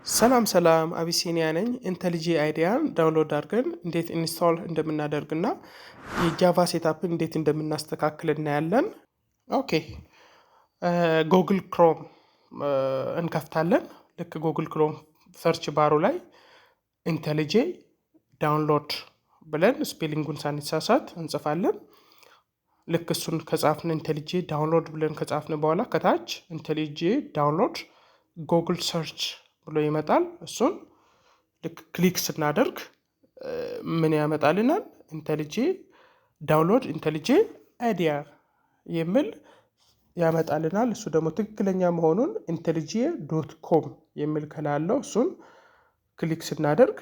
ሰላም ሰላም አቢሲኒያ ነኝ። ኢንተሊጂ አይዲያን ዳውንሎድ አድርገን እንዴት ኢንስቶል እንደምናደርግና የጃቫ ሴታፕን እንዴት እንደምናስተካክል እናያለን። ኦኬ ጉግል ክሮም እንከፍታለን። ልክ ጉግል ክሮም ሰርች ባሩ ላይ ኢንተሊጂ ዳውንሎድ ብለን ስፔሊንጉን ሳንሳሳት እንጽፋለን። ልክ እሱን ከጻፍን ኢንተሊጂ ዳውንሎድ ብለን ከጻፍን በኋላ ከታች ኢንተሊጂ ዳውንሎድ ጉግል ሰርች ብሎ ይመጣል። እሱን ልክ ክሊክ ስናደርግ ምን ያመጣልናል? ኢንተሊጂ ዳውንሎድ ኢንተሊጂ አይዲያ የሚል ያመጣልናል። እሱ ደግሞ ትክክለኛ መሆኑን ኢንተሊጂ ዶት ኮም የሚል ከላለው እሱን ክሊክ ስናደርግ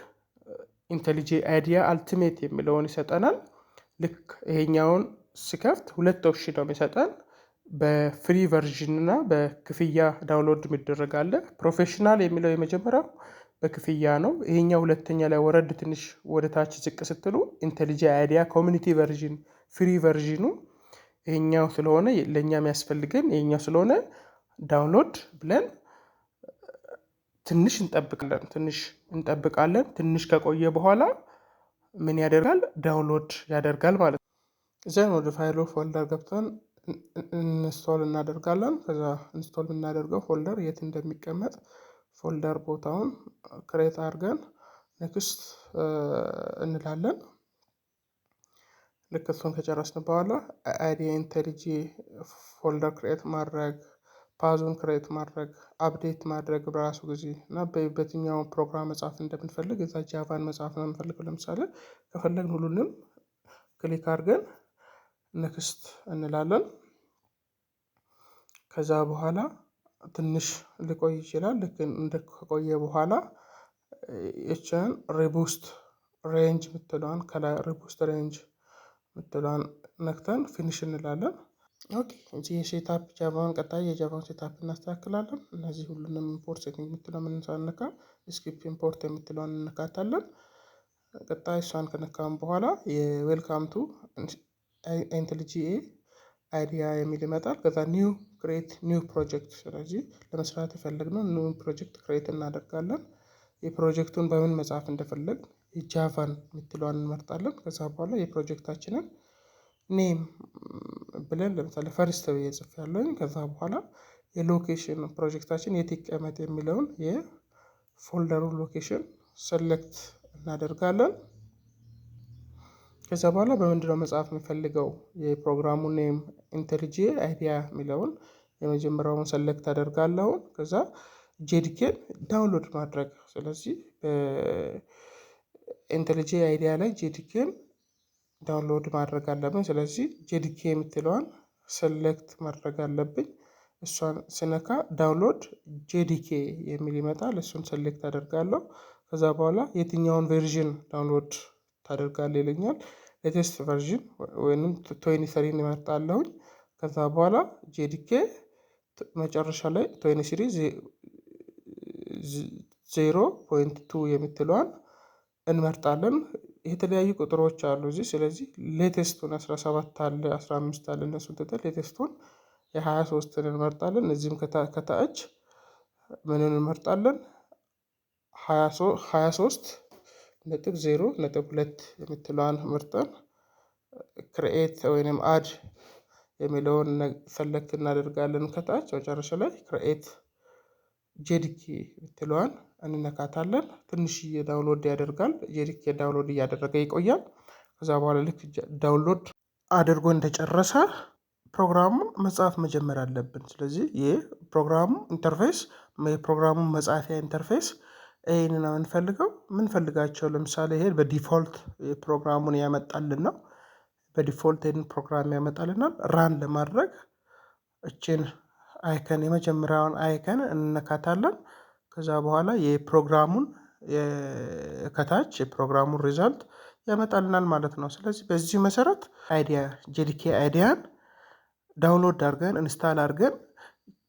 ኢንተሊጂ አይዲያ አልቲሜት የሚለውን ይሰጠናል። ልክ ይሄኛውን ሲከፍት ሁለት ኦፕሽን ነው የሚሰጠን። በፍሪ ቨርዥን እና በክፍያ ዳውንሎድ የሚደረግ አለ። ፕሮፌሽናል የሚለው የመጀመሪያው በክፍያ ነው። ይሄኛው ሁለተኛ ላይ ወረድ ትንሽ ወደ ታች ዝቅ ስትሉ ኢንተሊጂ አይዲያ ኮሚኒቲ ቨርዥን ፍሪ ቨርዥኑ ይሄኛው ስለሆነ ለእኛ የሚያስፈልገን ይሄኛው ስለሆነ ዳውንሎድ ብለን ትንሽ እንጠብቃለን። ትንሽ ከቆየ በኋላ ምን ያደርጋል? ዳውንሎድ ያደርጋል ማለት ነው። እዚያን ወደ ፋይሉ ፎልደር ገብተን ኢንስቶል እናደርጋለን። ከዛ ኢንስቶል የምናደርገው ፎልደር የት እንደሚቀመጥ ፎልደር ቦታውን ክሬት አድርገን ኔክስት እንላለን። ልክ እሱን ከጨረስን በኋላ አይዲያ ኢንተሊጂ ፎልደር ክሬት ማድረግ፣ ፓዙን ክሬት ማድረግ፣ አፕዴት ማድረግ በራሱ ጊዜ እና በየትኛው ፕሮግራም መጻፍ እንደምንፈልግ እዛ ጃቫን መጻፍ ነው የምንፈልገው። ለምሳሌ ከፈለግን ሁሉንም ክሊክ አድርገን ኔክስት እንላለን። ከዛ በኋላ ትንሽ ሊቆይ ይችላል። ልክ እንደ ከቆየ በኋላ እችን ሪቡስት ሬንጅ ምትለዋን ከላይ ሪቡስት ሬንጅ ምትለዋን ነክተን ፊኒሽ እንላለን። ኦኬ እዚህ የሴታፕ ጃቫን ቀጣይ የጃቫን ሴታፕ እናስተካክላለን። እነዚህ ሁሉንም ኢምፖርት ሴቲንግ የምትለው ምን ሳንነካ ስኪፕ ኢምፖርት የምትለዋን እንነካታለን። ቀጣይ እሷን ከነካም በኋላ የዌልካም ቱ ኢንተሊጂ አይዲያ የሚል ይመጣል። ከዛ ኒው ክሬት ኒው ፕሮጀክት፣ ስለዚህ ለመስራት የፈለግነው ኒው ፕሮጀክት ክሬት እናደርጋለን። የፕሮጀክቱን በምን መጻፍ እንደፈለግ የጃቫን የምትለዋን እንመርጣለን። ከዛ በኋላ የፕሮጀክታችንን ኔም ብለን ለምሳሌ ፈርስት ብዬ ጽፌያለሁኝ። ከዛ በኋላ የሎኬሽን ፕሮጀክታችን የት ይቀመጥ የሚለውን የፎልደሩን ሎኬሽን ሰሌክት እናደርጋለን። ከዛ በኋላ በምንድነው መጽሐፍ የምፈልገው የፕሮግራሙ ኔም ኢንተሊጂ አይዲያ የሚለውን የመጀመሪያውን ሰሌክት አደርጋለሁ። ከዛ ጄዲኬን ዳውንሎድ ማድረግ፣ ስለዚህ ኢንተሊጂ አይዲያ ላይ ጄዲኬን ዳውንሎድ ማድረግ አለብን። ስለዚህ ጄዲኬ የምትለዋን ሰሌክት ማድረግ አለብኝ። እሷን ስነካ ዳውንሎድ ጄዲኬ የሚል ይመጣል። እሱን ሰሌክት አደርጋለሁ። ከዛ በኋላ የትኛውን ቨርዥን ዳውንሎድ ታደርጋለህ ይለኛል። ሌቴስት ቨርዥን ወይም 23 እመርጣለሁኝ። ከዛ በኋላ ጄዲኬ መጨረሻ ላይ 23.0.2 የምትለዋን እንመርጣለን። የተለያዩ ቁጥሮች አሉ እዚህ። ስለዚህ ሌቴስቱን 17 አለ 15 አለ፣ እነሱን ትተን ሌቴስቱን የ23ን እንመርጣለን። እዚህም ከታች ምንን እንመርጣለን? 23.0.2 የምትለዋን ምርጠን ክሬኤት ወይንም አድ የሚለውን ሰሌክት እናደርጋለን። ከታች መጨረሻ ላይ ክሬኤት ጄዲኬ የምትለዋን እንነካታለን። ትንሽዬ ዳውንሎድ ያደርጋል። ጄዲኬ ዳውንሎድ እያደረገ ይቆያል። ከዛ በኋላ ልክ ዳውንሎድ አድርጎ እንደጨረሰ ፕሮግራሙን መጻፍ መጀመር አለብን። ስለዚህ ይህ ፕሮግራሙ ኢንተርፌስ የፕሮግራሙን መጻፊያ ኢንተርፌስ ይህንን ነው የምንፈልጋቸው። ለምሳሌ ይሄ በዲፎልት ፕሮግራሙን ያመጣልን ነው። በዲፎልት ይህንን ፕሮግራም ያመጣልናል። ራን ለማድረግ እችን አይከን የመጀመሪያውን አይከን እንነካታለን። ከዛ በኋላ የፕሮግራሙን ከታች የፕሮግራሙን ሪዛልት ያመጣልናል ማለት ነው። ስለዚህ በዚህ መሰረት አይዲያ ጄዲኬ አይዲያን ዳውንሎድ አድርገን ኢንስታል አድርገን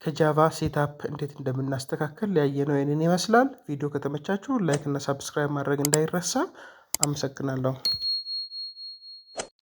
ከጃቫ ሴታፕ እንዴት እንደምናስተካክል ያየነው ይህንን ይመስላል። ቪዲዮ ከተመቻችሁ ላይክ እና ሳብስክራይብ ማድረግ እንዳይረሳ። አመሰግናለሁ።